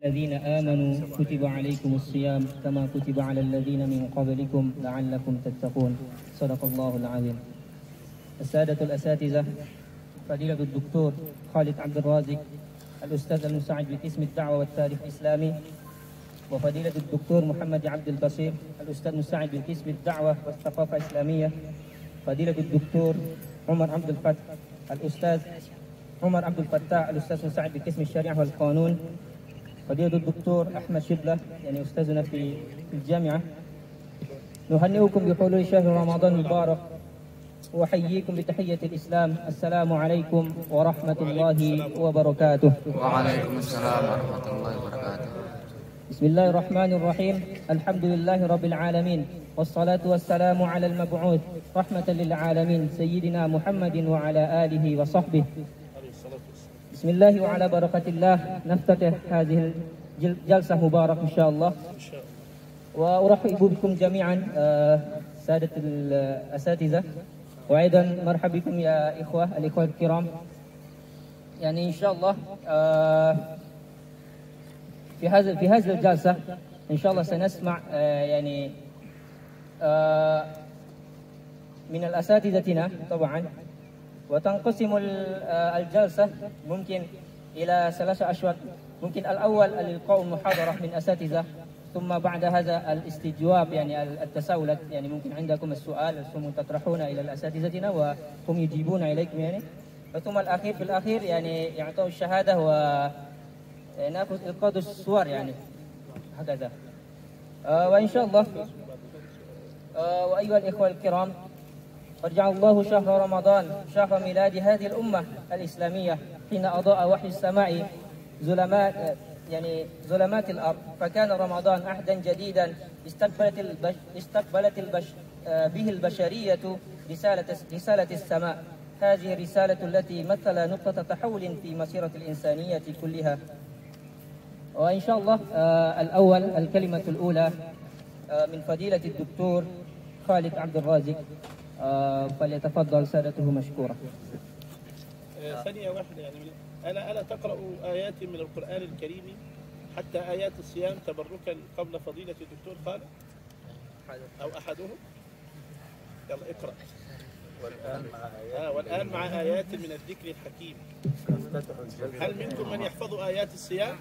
الذين آمنوا كتب عليكم الصيام كما كتب على الذين من قبلكم لعلكم تتقون. صدق الله العظيم. السادة الأساتذة، فضيلة الدكتور خالد عبد الرازق الأستاذ المساعد بقسم الدعوة والتاريخ الإسلامي، وفضيلة الدكتور محمد عبد البصير الأستاذ المساعد بقسم الدعوة والثقافة الإسلامية، فضيلة الدكتور عمر عبد الفتاح الأستاذ عمر عبد الفتاح الأستاذ المساعد بقسم الشريعة والقانون، فضيلة الدكتور أحمد شبلة يعني أستاذنا في الجامعة. نهنئكم بحلول شهر رمضان المبارك وأحييكم بتحية الإسلام. السلام عليكم ورحمة الله وبركاته. وعليكم السلام ورحمة الله وبركاته. بسم الله الرحمن الرحيم. الحمد لله رب العالمين، والصلاة والسلام على المبعوث رحمة للعالمين سيدنا محمد وعلى آله وصحبه. بسم الله وعلى بركة الله نفتتح هذه الجلسة مباركة إن شاء الله. وأرحب بكم جميعا سادة الأساتذة، وأيضا مرحبا بكم يا الإخوة الكرام. يعني إن شاء الله في هذه الجلسة إن شاء الله سنسمع يعني من الأساتذتنا طبعا، وتنقسم الجلسة ممكن إلى 3 أشواط. ممكن الأول الإلقاء محاضرة من أساتذة، ثم بعد هذا الاستجواب يعني التساؤلات، يعني ممكن عندكم السؤال ثم تطرحون إلى الأساتذتنا وهم يجيبون إليكم يعني، ثم الأخير في الأخير يعني يعطوا الشهادة ونأخذ إلقاء الصور يعني هكذا. وإن شاء الله وأيها الإخوة الكرام، قد جعل الله شهر رمضان شهر ميلاد هذه الأمة الإسلامية حين أضاء وحي السماء ظلمات الأرض، فكان رمضان عهدا جديدا استقبلت به البشرية رسالة السماء. هذه الرسالة التي مثل نقطة تحول في مسيرة الإنسانية كلها. وإن شاء الله الأول الكلمة الأولى من فضيلة الدكتور خالد عبد الرازق، فليتفضل سادته مشكورا. ثانية واحدة يعني، ألا تقرأ آيات من القرآن الكريم حتى آيات الصيام تبركا قبل فضيلة الدكتور خالد أو أحدهم؟ يلا اقرأ. والآن مع آيات من الذكر الحكيم. هل منكم من يحفظ آيات الصيام؟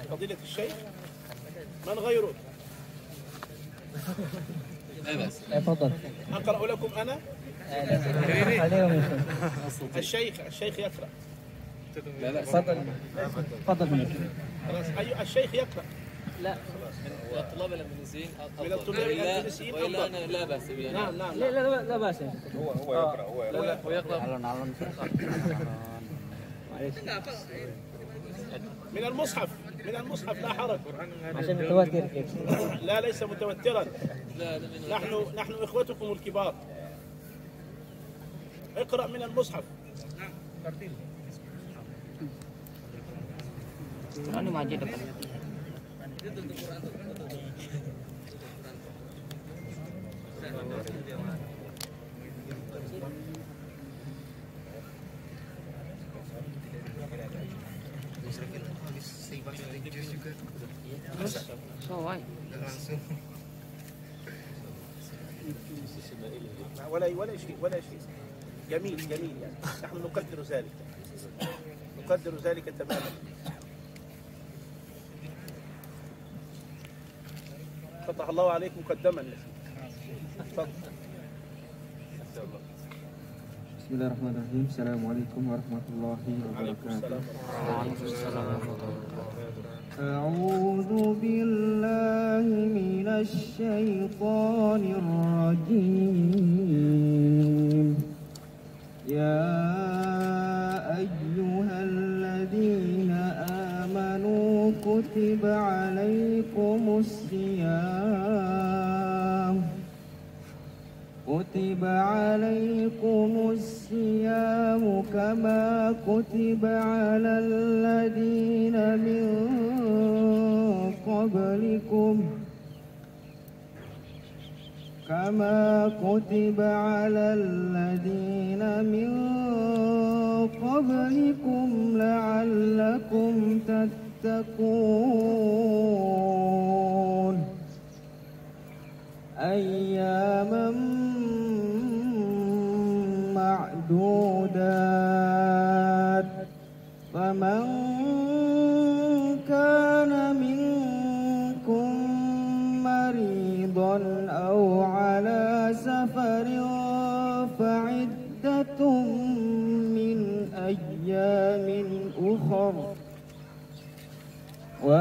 فضيلة الشيخ؟ من غيره؟ تفضل. أقرأ لكم أنا؟ الشيخ يقرأ. تفضل. خلاص الشيخ يقرأ. لا من الطلاب الأندونيسيين من الطلاب الأندونيسيين وإلا أنا لا بأس به. نعم لا بأس. هو يقرأ من المصحف لا حرج. عشان متوتر. لا ليس متوترا. نحن إخوتكم الكبار. اقرأ من المصحف. أنا ما جيت. ولا شيء جميل يعني، نحن نقدر ذلك تماما. فتح الله عليك مقدما. تفضل. بسم الله الرحمن الرحيم. السلام عليكم ورحمة الله وبركاته. أعوذ بالله من الشيطان الرجيم. يا أيها الذين آمنوا كتب عليكم الصيام كما كتب على الذين من قبلكم لعلكم تتقون.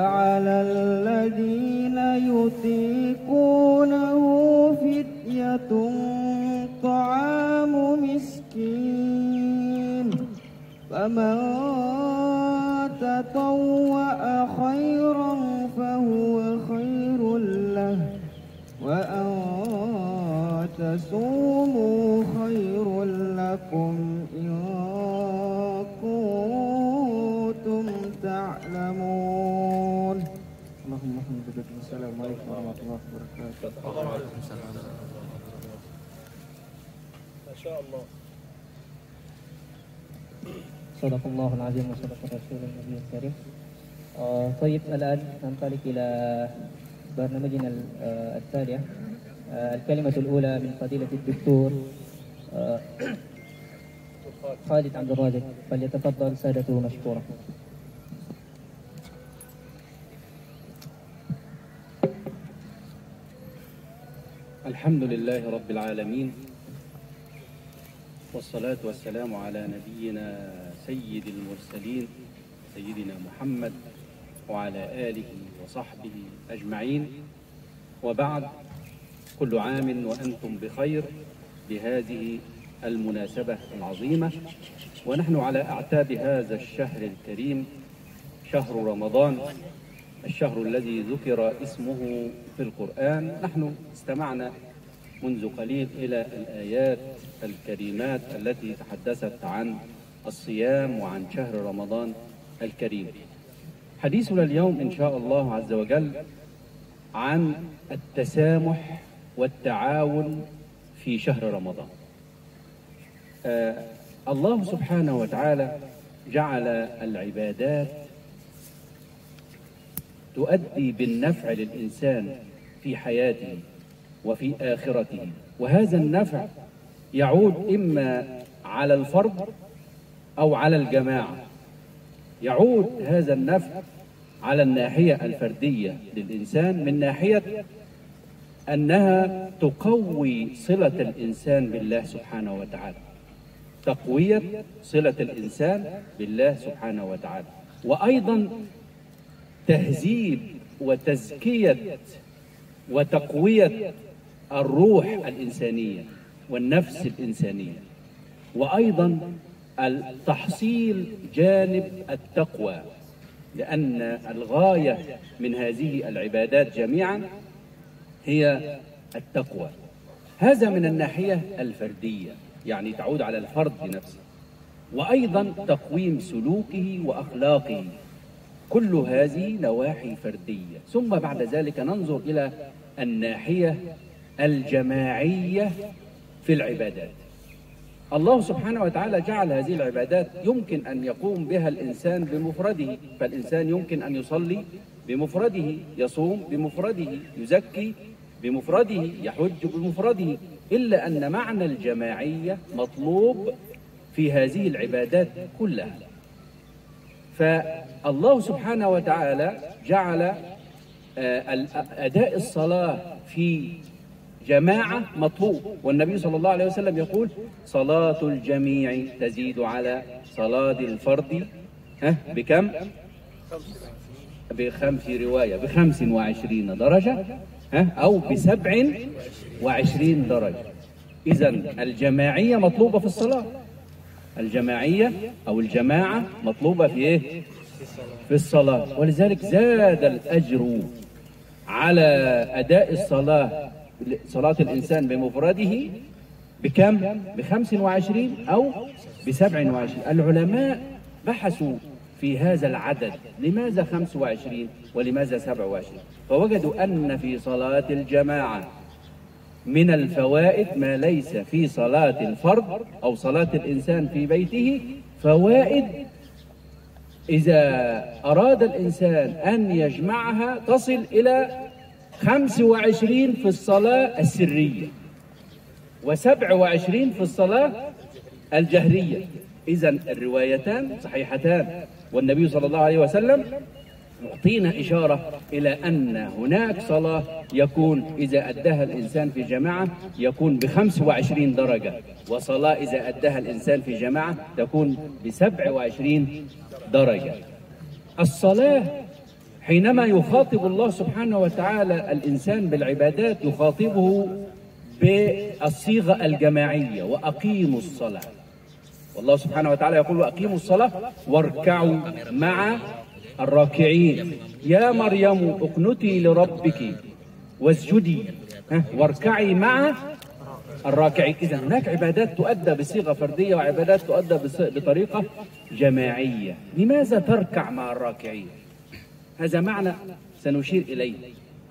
وعلى الذين يطيقونه فدية طعام مسكين فمن تطوع خيرا فهو خير له وأن تصوموا خير لكم إن كنتم تعلمون. اللهم صل وسلم. السلام عليكم ورحمة الله وبركاته. ما شاء الله. صدق الله العظيم وصدق رسول النبي الكريم. طيب الآن ننطلق إلى برنامجنا التالي. الكلمة الأولى من فضيلة الدكتور خالد عبد الرازق، فليتفضل سادته مشكورا. الحمد لله رب العالمين، والصلاة والسلام على نبينا سيد المرسلين سيدنا محمد وعلى آله وصحبه أجمعين، وبعد. كل عام وأنتم بخير بهذه المناسبة العظيمة، ونحن على أعتاب هذا الشهر الكريم، شهر رمضان، الشهر الذي ذكر اسمه في القرآن. نحن استمعنا منذ قليل إلى الآيات الكريمات التي تحدثت عن الصيام وعن شهر رمضان الكريم. حديثنا اليوم إن شاء الله عز وجل عن التسامح والتعاون في شهر رمضان. الله سبحانه وتعالى جعل العبادات تؤدي بالنفع للإنسان في حياته وفي آخرته، وهذا النفع يعود إما على الفرد أو على الجماعة. يعود هذا النفع على الناحية الفردية للإنسان من ناحية أنها تقوي صلة الإنسان بالله سبحانه وتعالى، تقوية صلة الإنسان بالله سبحانه وتعالى، وأيضا تهذيب وتزكية وتقوية الروح الإنسانية والنفس الإنسانية، وأيضا تحصيل جانب التقوى، لأن الغاية من هذه العبادات جميعا هي التقوى. هذا من الناحية الفردية، يعني تعود على الفرد نفسه، وأيضا تقويم سلوكه وأخلاقه. كل هذه نواحي فردية. ثم بعد ذلك ننظر إلى الناحية الجماعية في العبادات. الله سبحانه وتعالى جعل هذه العبادات يمكن أن يقوم بها الإنسان بمفرده، فالإنسان يمكن أن يصلي بمفرده، يصوم بمفرده، يزكي بمفرده، يحج بمفرده، إلا أن معنى الجماعية مطلوب في هذه العبادات كلها. فالله سبحانه وتعالى جعل أداء الصلاة في جماعة مطلوب، والنبي صلى الله عليه وسلم يقول: صلاة الجميع تزيد على صلاة الفرد بكم؟ ب5 رواية ب25 درجة، أو ب27 درجة. إذن الجماعية مطلوبة في الصلاة، الجماعية أو الجماعة مطلوبة في إيه؟ في الصلاة. ولذلك زاد الأجر على أداء الصلاة، صلاة الإنسان بمفرده، بكم؟ ب25 أو ب27. العلماء بحثوا في هذا العدد، لماذا 25 ولماذا 27؟ فوجدوا أن في صلاة الجماعة من الفوائد ما ليس في صلاة الفرد أو صلاة الإنسان في بيته فوائد إذا أراد الإنسان أن يجمعها تصل إلى 25 في الصلاة السرية و27 في الصلاة الجهرية. إذن الروايتان صحيحتان، والنبي صلى الله عليه وسلم يعطينا إشارة إلى أن هناك صلاة يكون إذا أداها الإنسان في جماعة يكون ب25 درجة، وصلاة إذا أداها الإنسان في جماعة تكون ب27 درجة. الصلاة حينما يخاطب الله سبحانه وتعالى الإنسان بالعبادات يخاطبه بالصيغة الجماعية: وأقيموا الصلاة. والله سبحانه وتعالى يقول: وأقيموا الصلاة واركعوا مع الراكعين. يا مريم اقنتي لربك واسجدي واركعي مع الراكعين. إذا هناك عبادات تؤدى بصيغة فردية وعبادات تؤدى بطريقة جماعية. لماذا تركع مع الراكعين؟ هذا معنى سنشير إليه.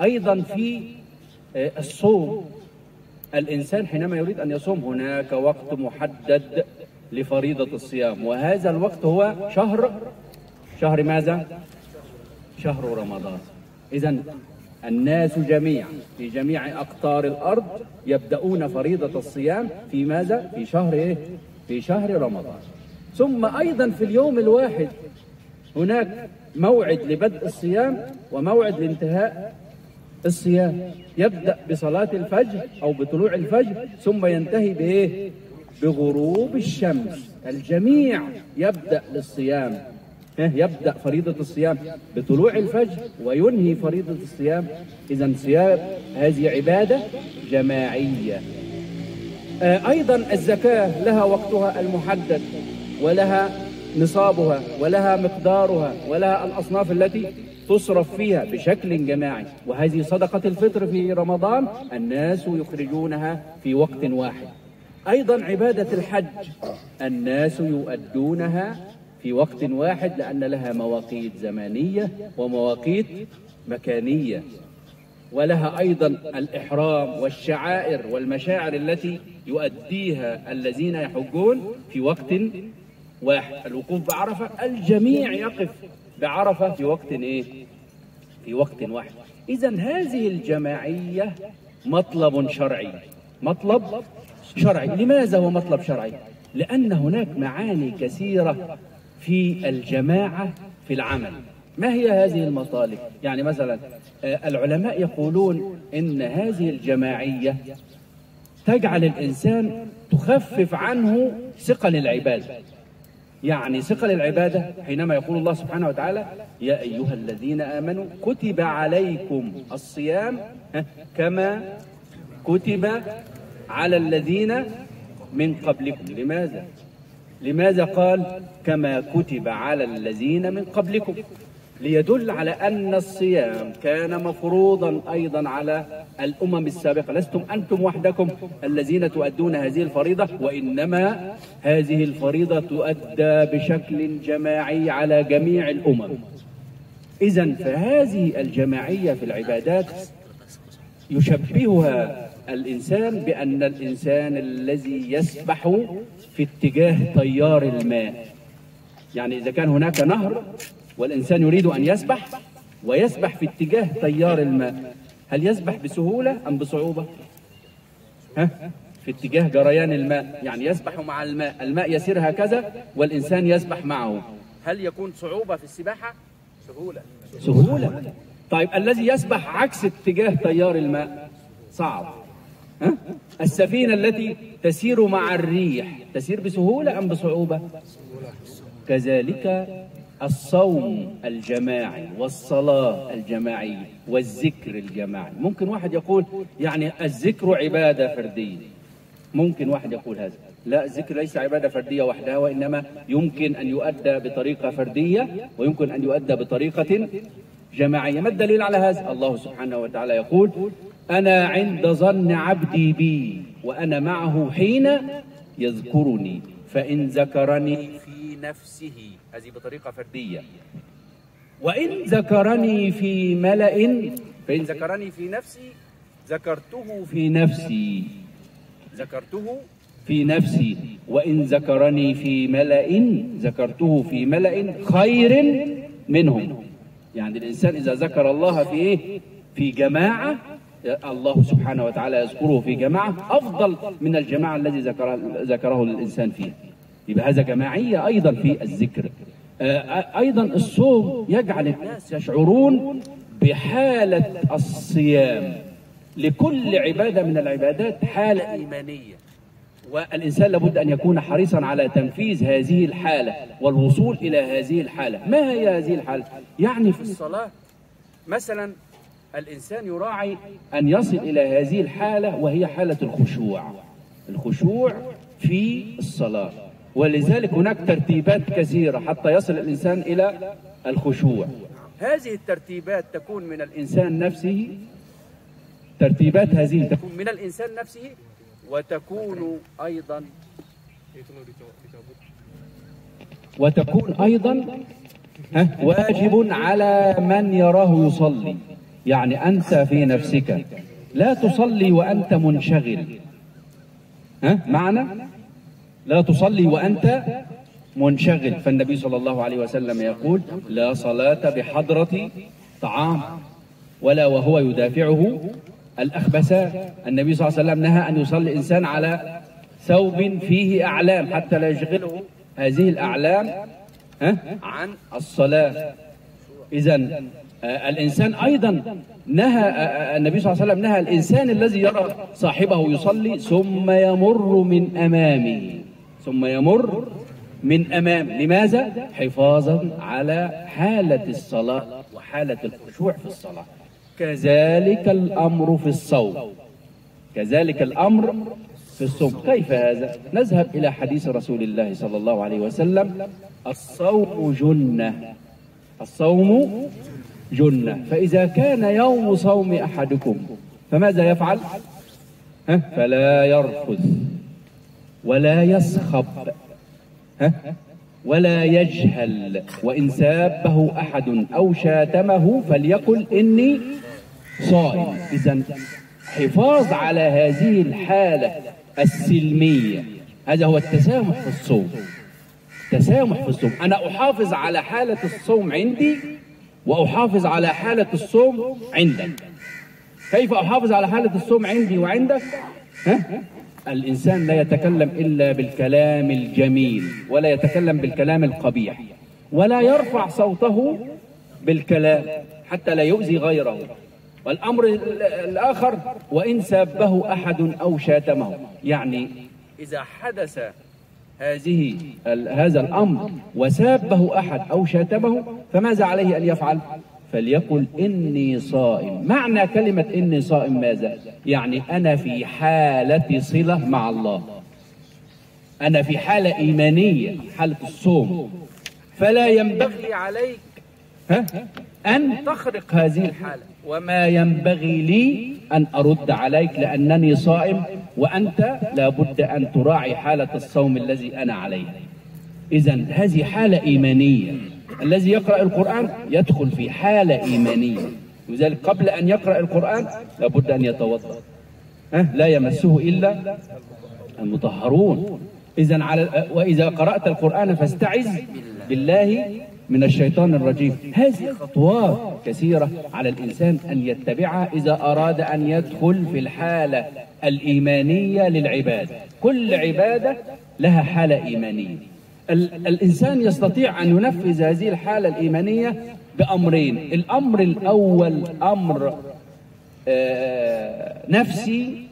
أيضا في الصوم، الإنسان حينما يريد أن يصوم هناك وقت محدد لفريضة الصيام، وهذا الوقت هو شهر ماذا؟ شهر رمضان. إذن الناس جميعا في جميع أقطار الأرض يبدأون فريضة الصيام في ماذا؟ في شهر إيه؟ في شهر رمضان. ثم أيضا في اليوم الواحد هناك موعد لبدء الصيام وموعد لانتهاء الصيام. يبدأ بصلاة الفجر أو بطلوع الفجر ثم ينتهي بإيه؟ بغروب الشمس. الجميع يبدأ للصيام، يبدأ فريضة الصيام بطلوع الفجر وينهي فريضة الصيام. إذن صيام هذه عبادة جماعية. أيضا الزكاة لها وقتها المحدد ولها نصابها ولها مقدارها ولها الأصناف التي تصرف فيها بشكل جماعي. وهذه صدقة الفطر في رمضان الناس يخرجونها في وقت واحد. أيضا عبادة الحج الناس يؤدونها في وقت واحد لأن لها مواقيت زمانية ومواقيت مكانية، ولها أيضا الإحرام والشعائر والمشاعر التي يؤديها الذين يحجون في وقت واحد. الوقوف بعرفة الجميع يقف بعرفة في وقت إيه؟ في وقت واحد. إذن هذه الجماعية مطلب شرعي. مطلب شرعي. لماذا هو مطلب شرعي؟ لأن هناك معاني كثيرة في الجماعة في العمل. ما هي هذه المطالب؟ يعني مثلا العلماء يقولون إن هذه الجماعية تجعل الإنسان تخفف عنه ثقل العبادة. يعني ثقل العبادة حينما يقول الله سبحانه وتعالى: يا أيها الذين آمنوا كتب عليكم الصيام كما كتب على الذين من قبلكم. لماذا قال كما كتب على الذين من قبلكم؟ ليدل على أن الصيام كان مفروضا أيضا على الأمم السابقة. لستم أنتم وحدكم الذين تؤدون هذه الفريضة، وإنما هذه الفريضة تؤدى بشكل جماعي على جميع الأمم. إذن فهذه الجماعية في العبادات يشبهها الإنسان بأن الإنسان الذي يسبح في اتجاه تيار الماء. يعني إذا كان هناك نهر والإنسان يريد أن يسبح ويسبح في اتجاه تيار الماء، هل يسبح بسهولة أم بصعوبة؟ في اتجاه جريان الماء، يعني يسبح مع الماء، الماء يسير هكذا والإنسان يسبح معه. هل يكون صعوبة في السباحة؟ سهولة. طيب الذي يسبح عكس اتجاه تيار الماء صعب. السفينة التي تسير مع الريح تسير بسهولة أم بصعوبة؟ كذلك الصوم الجماعي والصلاة الجماعية والذكر الجماعي. ممكن واحد يقول يعني الذكر عبادة فردية، ممكن واحد يقول هذا. لا، الذكر ليس عبادة فردية وحدها، وإنما يمكن أن يؤدى بطريقة فردية ويمكن أن يؤدى بطريقة جماعية. ما الدليل على هذا؟ الله سبحانه وتعالى يقول: أنا عند ظن عبدي بي وأنا معه حين يذكرني فإن ذكرني في نفسه، هذه بطريقة فردية. وإن ذكرني في ملأ، فإن ذكرني في نفسي ذكرته في نفسي، وإن ذكرني في ملأ ذكرته في ملأ خير منهم. يعني الإنسان إذا ذكر الله في إيه؟ في جماعة، الله سبحانه وتعالى يذكره في جماعة أفضل من الجماعة الذي ذكره الإنسان فيها. يبقى هذا جماعية أيضا في الذكر. أيضا الصوم يجعل الناس يشعرون بحالة الصيام. لكل عبادة من العبادات حالة إيمانية، والإنسان لابد أن يكون حريصا على تنفيذ هذه الحالة والوصول إلى هذه الحالة. ما هي هذه الحالة؟ يعني في الصلاة مثلا الإنسان يراعي أن يصل إلى هذه الحالة، وهي حالة الخشوع. الخشوع في الصلاة، ولذلك هناك ترتيبات كثيرة حتى يصل الإنسان إلى الخشوع. هذه الترتيبات تكون من الإنسان نفسه، ترتيبات هذه تكون من الإنسان نفسه، وتكون أيضا واجب على من يراه يصلي. يعني أنت في نفسك لا تصلي وأنت منشغل، معنى لا تصلي وأنت منشغل. فالنبي صلى الله عليه وسلم يقول: لا صلاة بحضرة طعام ولا وهو يدافعه الأخبثان. النبي صلى الله عليه وسلم نهى أن يصلي الإنسان على ثوب فيه أعلام حتى لا يشغله هذه الأعلام عن الصلاة. إذن الإنسان أيضا نهى، النبي صلى الله عليه وسلم نهى الإنسان الذي يرى صاحبه يصلي ثم يمر من أمامه، لماذا؟ حفاظا على حالة الصلاة وحالة الخشوع في الصلاة. كذلك الأمر في الصوم. كيف هذا؟ نذهب إلى حديث رسول الله صلى الله عليه وسلم: الصوم جنة، فإذا كان يوم صوم أحدكم فماذا يفعل؟ فلا يرفث ولا يسخب ولا يجهل، وإن سابه أحد أو شاتمه فليقل إني صائم. إذن حفاظ على هذه الحالة السلمية، هذا هو التسامح في الصوم. أنا أحافظ على حالة الصوم عندي وأحافظ على حالة الصوم عندك. كيف أحافظ على حالة الصوم عندي وعندك؟ الإنسان لا يتكلم إلا بالكلام الجميل، ولا يتكلم بالكلام القبيح، ولا يرفع صوته بالكلام حتى لا يؤذي غيره. والأمر الآخر: وإن سابه أحد أو شاتمه، يعني إذا حدث هذا الأمر وسابه أحد أو شاتمه فماذا عليه أن يفعل؟ فليقل إني صائم. معنى كلمة إني صائم ماذا؟ يعني أنا في حالة صلة مع الله، أنا في حالة إيمانية، حالة الصوم، فلا ينبغي عليك أن تخرق هذه الحالة، وما ينبغي لي أن أرد عليك لأنني صائم، وأنت لابد أن تراعي حالة الصوم الذي أنا عليه. إذن هذه حالة إيمانية. الذي يقرأ القرآن يدخل في حالة إيمانية، لذلك قبل أن يقرأ القرآن لابد أن يتوضأ، لا يمسه إلا المطهرون. إذن وإذا قرأت القرآن فاستعذ بالله من الشيطان الرجيم. هذه خطوات كثيرة على الإنسان أن يتبعها إذا أراد أن يدخل في الحالة الإيمانية للعبادة. كل عبادة لها حالة إيمانية. الإنسان يستطيع أن ينفذ هذه الحالة الإيمانية بأمرين: الأمر الأول أمر نفسي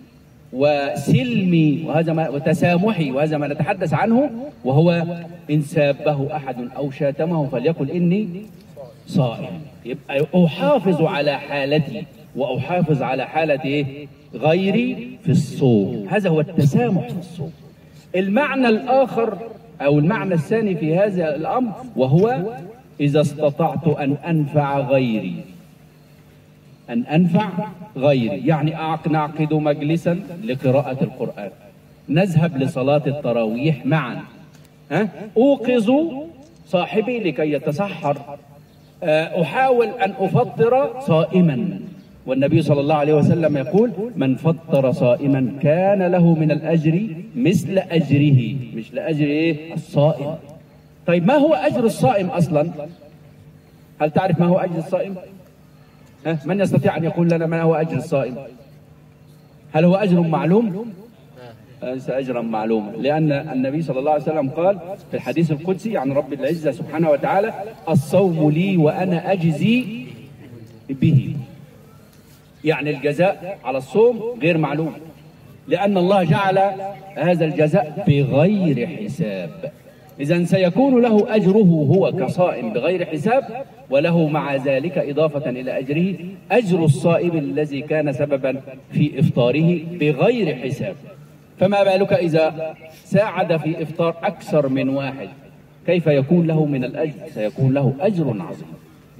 وسلمي وتسامحي، وهذا ما نتحدث عنه، وهو إن سابه أحد أو شاتمه فليقل إني صائم. يبقى أحافظ على حالتي وأحافظ على حالة غيري في الصوم. هذا هو التسامح في الصوم. المعنى الآخر أو المعنى الثاني في هذا الأمر وهو إذا استطعت أن أنفع غيري، يعني نعقد مجلسا لقراءة القرآن، نذهب لصلاة التراويح معا، أوقظ صاحبي لكي يتسحر، أحاول أن أفطر صائما، والنبي صلى الله عليه وسلم يقول: من فطر صائما كان له من الأجر مثل أجره، مثل أجر الصائم. طيب ما هو أجر الصائم أصلا؟ هل تعرف ما هو أجر الصائم؟ من يستطيع أن يقول لنا ما هو أجر الصائم؟ هل هو أجر معلوم؟ ليس أجرا معلوما، لأن النبي صلى الله عليه وسلم قال في الحديث القدسي عن رب العزة سبحانه وتعالى: الصوم لي وأنا أجزي به. يعني الجزاء على الصوم غير معلوم، لأن الله جعل هذا الجزاء بغير حساب. إذن سيكون له أجره هو كصائم بغير حساب، وله مع ذلك إضافة إلى أجره أجر الصائم الذي كان سببا في إفطاره بغير حساب. فما بالك إذا ساعد في إفطار أكثر من واحد، كيف يكون له من الأجر؟ سيكون له أجر عظيم.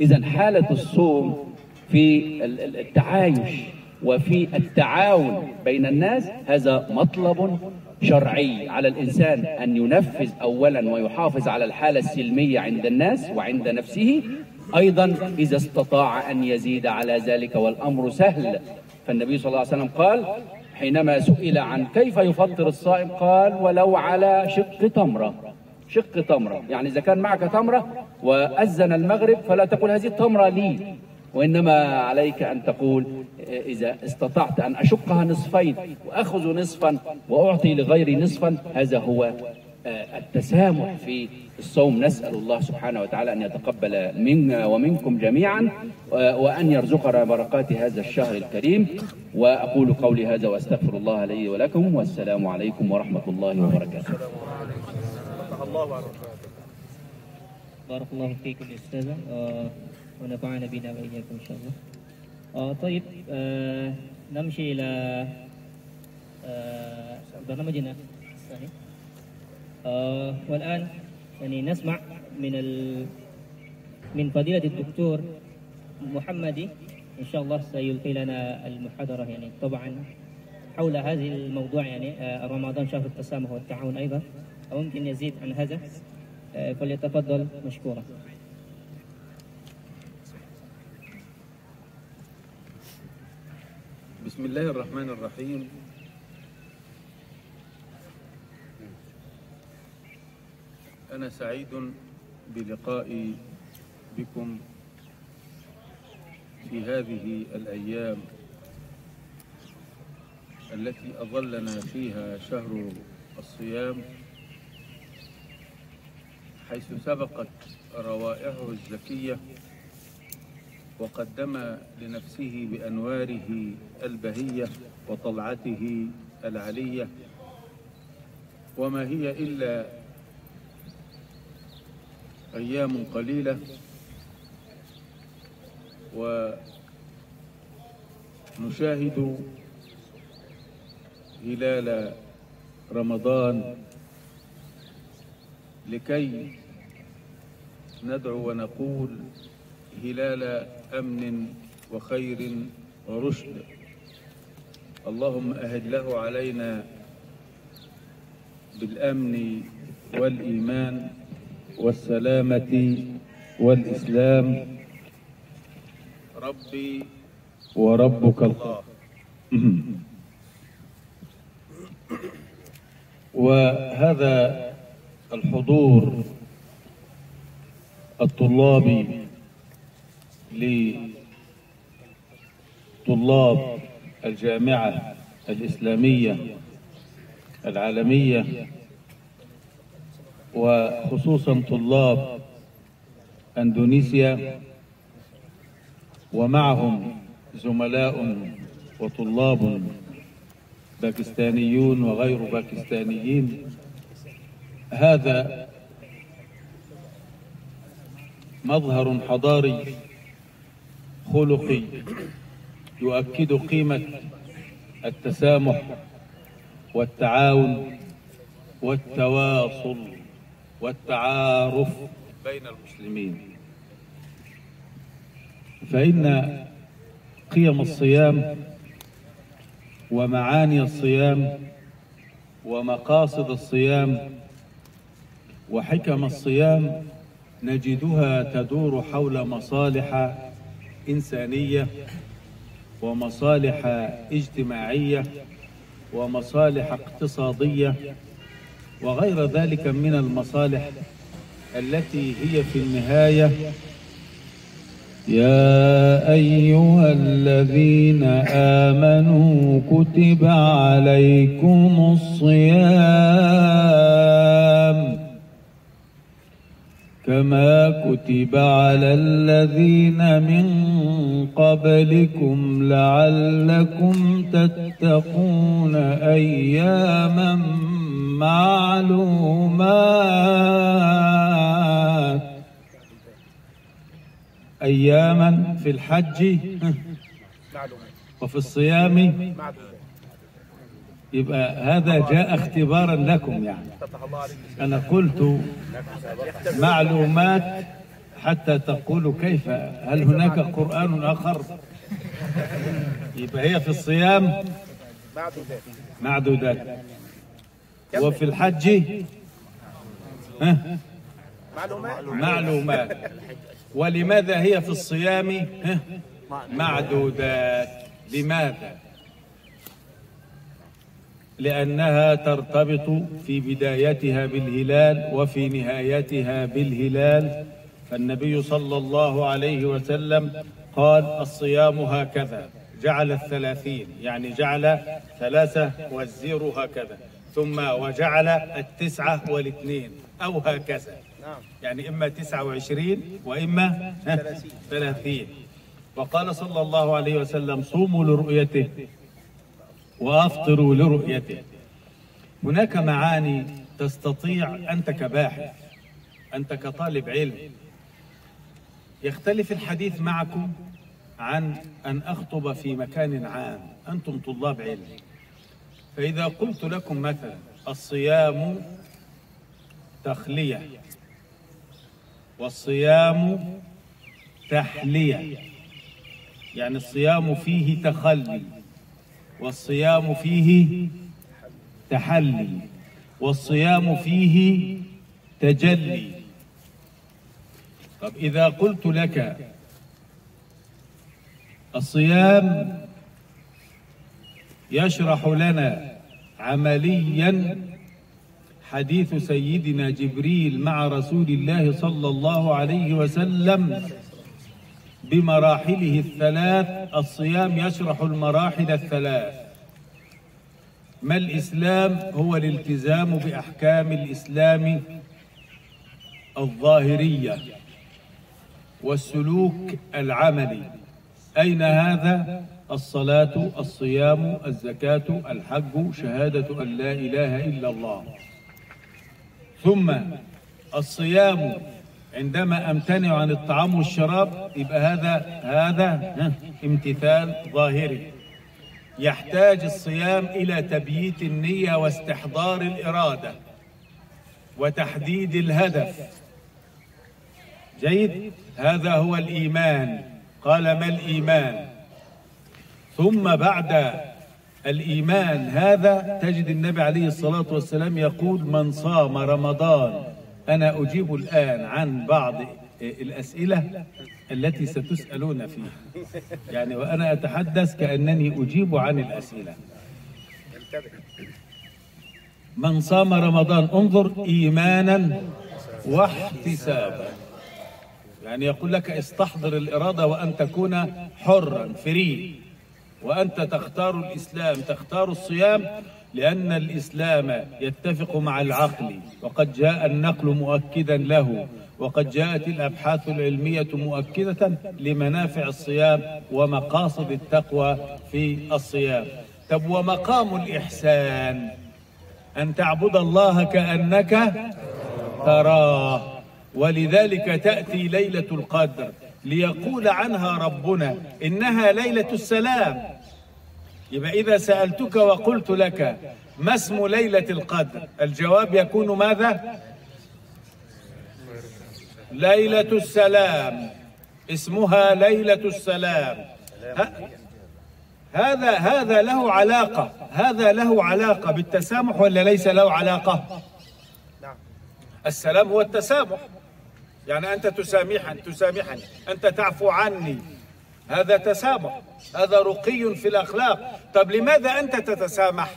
إذن حالة الصوم في التعايش وفي التعاون بين الناس هذا مطلب شرعي على الإنسان أن ينفذ أولا ويحافظ على الحالة السلمية عند الناس وعند نفسه، أيضا إذا استطاع أن يزيد على ذلك والأمر سهل. فالنبي صلى الله عليه وسلم قال حينما سئل عن كيف يفطر الصائم قال ولو على شق تمرة. شق تمرة يعني إذا كان معك تمرة وأذن المغرب فلا تقول هذه التمرة لي، وإنما عليك أن تقول إذا استطعت أن أشقها نصفين وأخذ نصفا وأعطي لغيري نصفا. هذا هو التسامح في الصوم. نسأل الله سبحانه وتعالى أن يتقبل منا ومنكم جميعا وأن يرزقنا بركات هذا الشهر الكريم. وأقول قولي هذا وأستغفر الله لي ولكم، والسلام عليكم ورحمة الله وبركاته. بارك الله فيكم يا أستاذ ونفعنا بنا وإياكم إن شاء الله. طيب نمشي إلى برنامجنا الثاني. والآن يعني نسمع من فضيلة الدكتور محمدي إن شاء الله سيلقي لنا المحاضرة يعني طبعا حول هذه الموضوع يعني رمضان شهر التسامح والتعاون أيضا، أو ممكن يزيد عن هذا، فليتفضل مشكورا. بسم الله الرحمن الرحيم. أنا سعيد بلقائي بكم في هذه الأيام التي أظلنا فيها شهر الصيام، حيث سبقت روائحه الزكية وقدم لنفسه بأنواره البهية وطلعته العلية، وما هي إلا أيام قليلة ونشاهد هلال رمضان لكي ندعو ونقول هلال أمن وخير ورشد. اللهم أهله علينا بالأمن والإيمان والسلامة والإسلام، ربي وربك الله. وهذا الحضور الطلابي لطلاب الجامعة الإسلامية العالمية، وخصوصا طلاب أندونيسيا، ومعهم زملاء وطلاب باكستانيون وغير باكستانيين، هذا مظهر حضاري خلقي يؤكد قيمة التسامح والتعاون والتواصل والتعارف بين المسلمين. فإن قيم الصيام ومعاني الصيام ومقاصد الصيام وحكم الصيام نجدها تدور حول مصالح إنسانية ومصالح اجتماعية ومصالح اقتصادية وغير ذلك من المصالح التي هي في النهاية يا أيها الذين آمنوا كتب عليكم الصيام كما كتب على الذين من قبلكم لعلكم تتقون أياما معلومات. أياما في الحج وفي الصيام، يبقى هذا جاء اختبارا لكم. يعني أنا قلت معلومات حتى تقولوا كيف، هل هناك قرآن آخر؟ يبقى هي في الصيام معدودات، وفي الحج معلومات. ولماذا هي في الصيام معدودات؟ لماذا؟ لأنها ترتبط في بدايتها بالهلال وفي نهايتها بالهلال. فالنبي صلى الله عليه وسلم قال: الصيام هكذا، جعل 30، يعني جعل 3 والزير هكذا، ثم وجعل 9 و2 أو هكذا، يعني إما 29 وإما 30. وقال صلى الله عليه وسلم: صوموا لرؤيته وأفطروا لرؤيته. هناك معاني تستطيع أنت كباحث، أنت كطالب علم، يختلف الحديث معكم عن أن أخطب في مكان عام، أنتم طلاب علم. فإذا قلت لكم مثلا الصيام تخلية والصيام تحلية، يعني الصيام فيه تخلي والصيام فيه تحلي والصيام فيه تجلي. طب إذا قلت لك الصيام يشرح لنا عمليا حديث سيدنا جبريل مع رسول الله صلى الله عليه وسلم بمراحله الثلاث، الصيام يشرح المراحل الثلاث. ما الإسلام؟ هو الالتزام بأحكام الإسلام الظاهرية والسلوك العملي. أين هذا؟ الصلاة، الصيام، الزكاة، الحج، شهادة أن لا إله إلا الله. ثم الصيام عندما أمتنع عن الطعام والشراب، يبقى هذا امتثال ظاهري. يحتاج الصيام إلى تبييت النية واستحضار الإرادة وتحديد الهدف. جيد؟ هذا هو الإيمان. قال: ما الإيمان؟ ثم بعد الإيمان هذا تجد النبي عليه الصلاة والسلام يقول: من صام رمضان. أنا أجيب الآن عن بعض الأسئلة التي ستسألون فيها، يعني وأنا أتحدث كأنني أجيب عن الأسئلة. من صام رمضان، انظر، إيمانا واحتسابا، يعني يقول لك استحضر الإرادة وأن تكون حرا فري، وأنت تختار الإسلام، تختار الصيام، لأن الإسلام يتفق مع العقل، وقد جاء النقل مؤكدا له، وقد جاءت الأبحاث العلمية مؤكدة لمنافع الصيام ومقاصد التقوى في الصيام. طب ومقام الإحسان أن تعبد الله كأنك تراه، ولذلك تأتي ليلة القدر ليقول عنها ربنا إنها ليلة السلام. يبقى إذا سألتك وقلت لك ما اسم ليلة القدر، الجواب يكون ماذا؟ ليلة السلام، اسمها ليلة السلام. هذا له علاقة، هذا له علاقة بالتسامح ولا ليس له علاقة؟ السلام هو التسامح، يعني أنت تسامحني، أنت تعفو عني، هذا تسامح، هذا رقي في الأخلاق. طب لماذا أنت تتسامح؟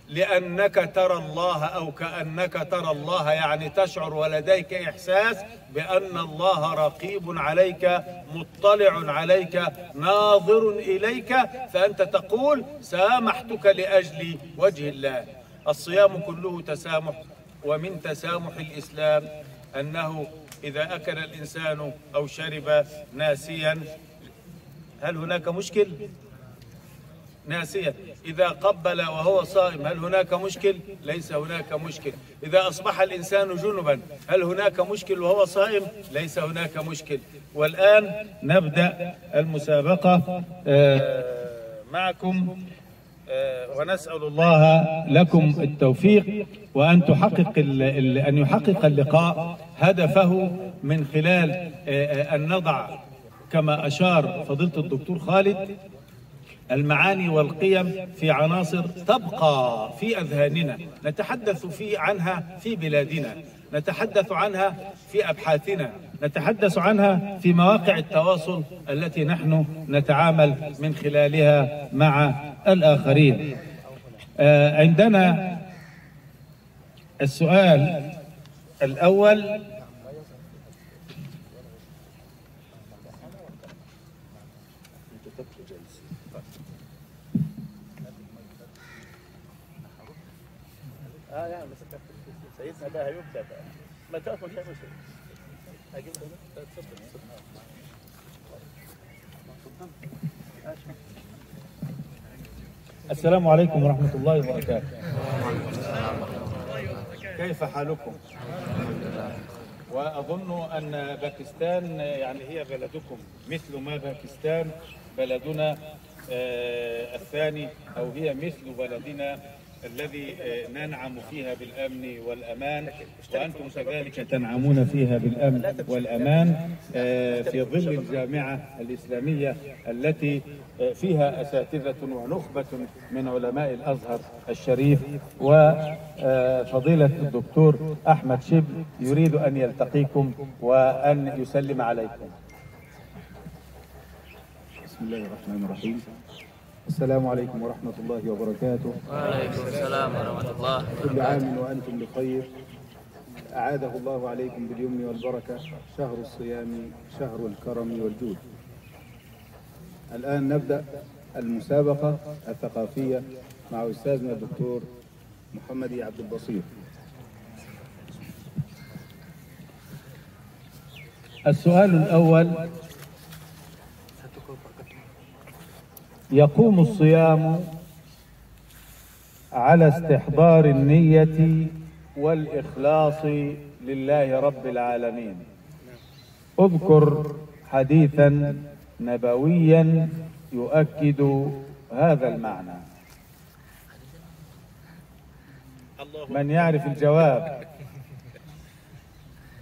لأنك ترى الله أو كأنك ترى الله، يعني تشعر ولديك إحساس بأن الله رقيب عليك، مطلع عليك، ناظر إليك، فأنت تقول سامحتك لأجل وجه الله. الصيام كله تسامح، ومن تسامح الإسلام أنه إذا أكل الإنسان أو شرب ناسيا هل هناك مشكل؟ ناسيا. إذا قبل وهو صائم هل هناك مشكل؟ ليس هناك مشكل. إذا أصبح الإنسان جنبا هل هناك مشكل وهو صائم؟ ليس هناك مشكل. والآن نبدأ المسابقة معكم، ونسأل الله لكم التوفيق وأن أن يحقق اللقاء هدفه من خلال أن نضع كما أشار فضيلة الدكتور خالد المعاني والقيم في عناصر تبقى في أذهاننا، نتحدث عنها في بلادنا، نتحدث عنها في أبحاثنا، نتحدث عنها في مواقع التواصل التي نحن نتعامل من خلالها مع الآخرين. عندنا السؤال الأول. سيدنا ده هيبدأ بقى. ما تقف مكانه شيء. هجيب ده اتفضل. السلام عليكم ورحمة الله وبركاته. كيف حالكم؟ وأظن أن باكستان يعني هي بلدكم مثل ما باكستان بلدنا الثاني، أو هي مثل بلدنا الذي ننعم فيها بالأمن والأمان، وأنتم كذلك تنعمون فيها بالأمن والأمان في ظل الجامعة الإسلامية التي فيها أساتذة ونخبة من علماء الأزهر الشريف. وفضيلة الدكتور أحمد شبل يريد أن يلتقيكم وأن يسلم عليكم. بسم الله الرحمن الرحيم. السلام عليكم ورحمة الله وبركاته. وعليكم السلام ورحمة الله. كل عام وأنتم بخير. أعاده الله عليكم باليمن والبركة. شهر الصيام شهر الكرم والجود. الآن نبدأ المسابقة الثقافية مع أستاذنا الدكتور محمد عبد البصير. السؤال الأول: يقوم الصيام على استحضار النية والإخلاص لله رب العالمين. اذكر حديثا نبويا يؤكد هذا المعنى. من يعرف الجواب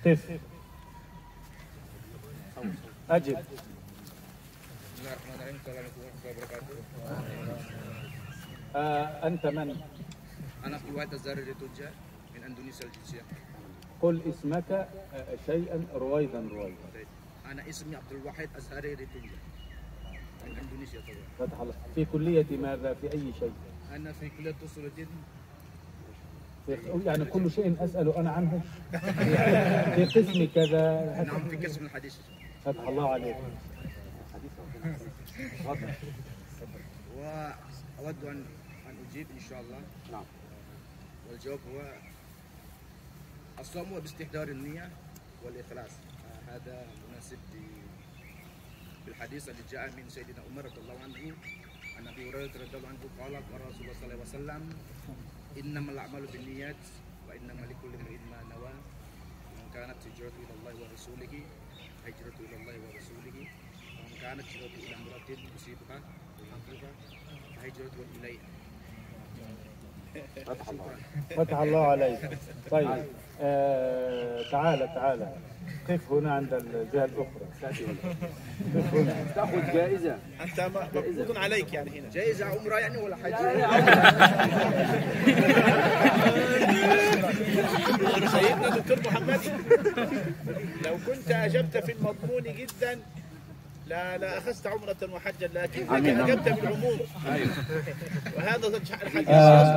قف. أجب. أنت من؟ أنا في واحد الزهري ريتوجا من أندونيسيا الجنسية. قل اسمك شيئا رويدا. أنا اسمي عبد الواحد أزهري ريتوجا من أندونيسيا طبعا. فتح الله. في كلية ماذا؟ في أي شيء؟ أنا في كلية أصول الدين. يعني كل شيء أسأل أنا عنه. في قسم كذا. نعم في قسم الحديث. فتح الله عليك. وأود أن أجيب إن شاء الله. نعم. والجواب هو الصوم هو باستحضار النية والإخلاص. هذا مناسب بالحديث الذي جاء من سيدنا عمر رضي الله عنه عن أبي هريرة رضي الله عنه قال قال رسول الله صلى الله عليه وسلم إنما الأعمال بالنيات وإنما لكل امرئ ما نوى ومن كانت هجرته إلى الله ورسوله هجرته إلى الله ورسوله ومن كانت هجرته إلى امرأة يصيبها وينكحها فهجرته إليها. فتح الله عليك. طيب تعال قف هنا عند الجهة الأخرى. قف هنا. تأخذ جائزة. أنت مفروض عليك يعني هنا. جائزة عمرة يعني ولا حاجة؟ سيدنا دكتور محمدي لو كنت أجبت في المضمون جدا لا أخذت عمرة وحجا، لكنك أجبت بالعموم. وهذا الحديث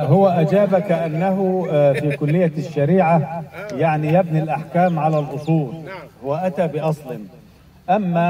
هو أجاب كأنه في كلية الشريعة، يعني يبني الأحكام على الأصول، وأتى بأصل. أما